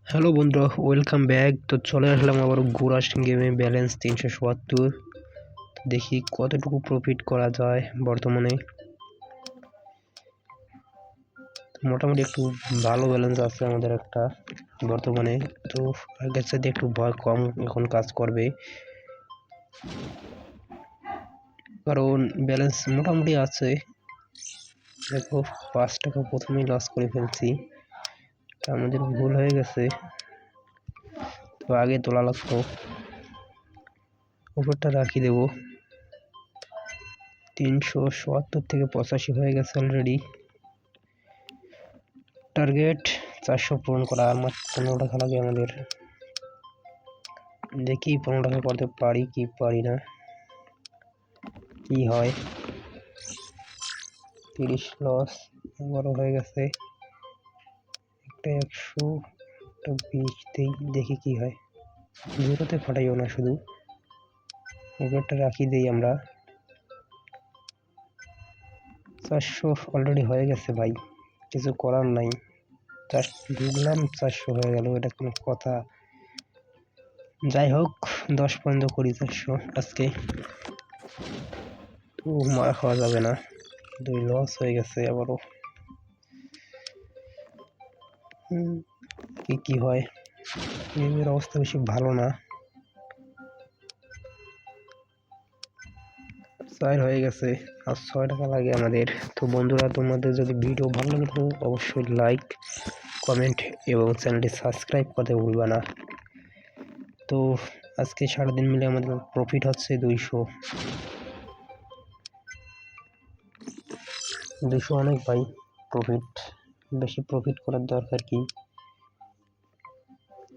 Hello বন্ধুরা, welcome back. তো চলে আসলাম আবার গুরাস গেমে। ব্যালেন্স 377। দেখি কতটুকু প্রফিট করা যায় বর্তমানে। মোটামুটি একটু ভালো ব্যালেন্স আছে আমাদের একটা বর্তমানে। তো আগের সাথে একটু ভয় কম এখন কাজ করবে, কারণ ব্যালেন্স মোটামুটি আছে। দেখো 5 টাকা প্রথমেই লস করে ফেলছি, আমাদের ভুল হয়ে গেছে। তো আগে তোলা লাগতো, উপরটা রাখি দেবো। 377 থেকে 85 হয়ে গেছে অলরেডি। টার্গেট 400 পূরণ করা, আর মাত্র 15 টাকা লাগে আমাদের। দেখি 15 টাকা করতে পারি কি পারি না, কি হয়। 30 লস আবারও হয়ে গেছে। একটা 100, একটা 20 দিই, দেখি কি হয়। জিরোতে ফাটাইও না, শুধু উপরটা রাখি দেই আমরা। 400 অলরেডি হয়ে গেছে ভাই, কিছু করার নাই। জাস্ট ঢুকলাম, 400 হয়ে গেল, এটা কোনো কথা? যাই হোক, 10 পর্যন্ত করি 400 আজকে। তো মার খাওয়া যাবে না, 2 লস হয়ে গেছে আবারও। কি হয়, গেমের অবস্থা বেশি ভালো না। 4 হয়ে গেছে, আর 6 টাকা লাগে আমাদের। তো বন্ধুরা, তোমাদের যদি ভিডিও ভালো লাগে তো অবশ্যই লাইক, কমেন্ট এবং চ্যানেলটি সাবস্ক্রাইব করতে ভুলবে না। তো আজকে সারাদিন মিলে আমাদের প্রফিট হচ্ছে 200 অনেক ভাই প্রফিট। বেশি প্রফিট করার দরকার কি?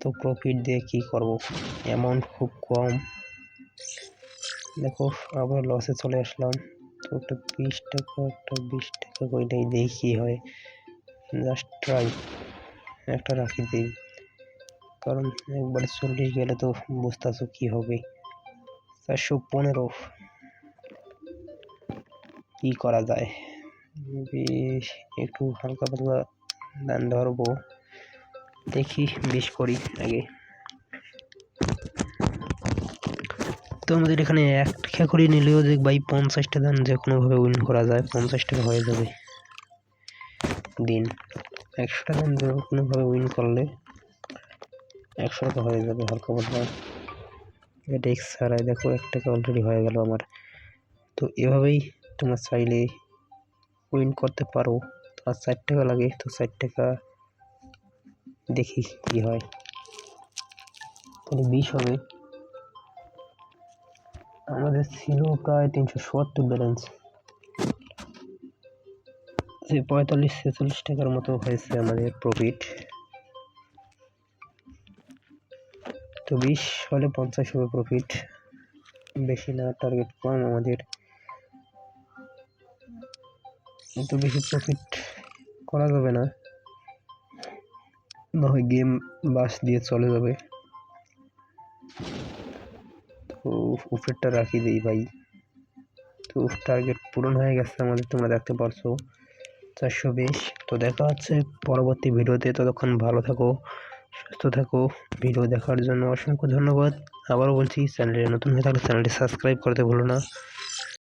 তো প্রফিট দিয়ে কি করব, অ্যামাউন্ট খুব কম। দেখো আবার লসে চলে আসলাম। তো একটা 20 টাকা, একটা 20 টাকা কইটাই দেখি কি হয়। জাস্ট ট্রাই, একটা রাখি দিই, কারণ একবারে 40 গেলে তো বুঝতেছো কি হবে। 415, কি করা যায়? একটু হালকা পাতলা দান ধরবো, দেখি 20 করি আগে। তো আমাদের এখানে 1 টাকা করে নিলেও যে ভাই 50টা দান যে কোনোভাবে উইন করা যায়। 50 টাকা হয়ে যাবে দিন। 100 টাকা দান যে কোনোভাবে উইন করলে 100 টাকা হয়ে যাবে হালকা পাতলা। এটা এক্স ছাড়াই দেখো 1 টাকা অলরেডি হয়ে গেল আমার। তো এভাবেই তোমরা চাইলে উইন করতে পারো। আর 4 টাকা লাগে, তো 4 টাকা দেখি কি হয়। তাহলে 20 হবে। আমাদের ছিল প্রায় 370 ব্যালেন্স, যে 45-46 টাকার মতো হয়েছে আমাদের প্রফিট। তো 20 হলে 50 হবে প্রফিট, বেশি না, টার্গেট কম আমাদের। কিন্তু বেশি প্রফিট করা যাবে না, না হয় গেম বাস দিয়ে চলে যাবে। তো উপরেরটা রাখি দিই ভাই। তো টার্গেট পূরণ হয়ে গেছে আমাদের, তোমরা দেখতে পারছো 420। তো দেখা হচ্ছে পরবর্তী ভিডিওতে। ততক্ষণ ভালো থাকো, সুস্থ থাকো। ভিডিও দেখার জন্য অসংখ্য ধন্যবাদ। আবারও বলছি, চ্যানেলে নতুন হয়ে থাকলে চ্যানেলটি সাবস্ক্রাইব করতে ভুলো না।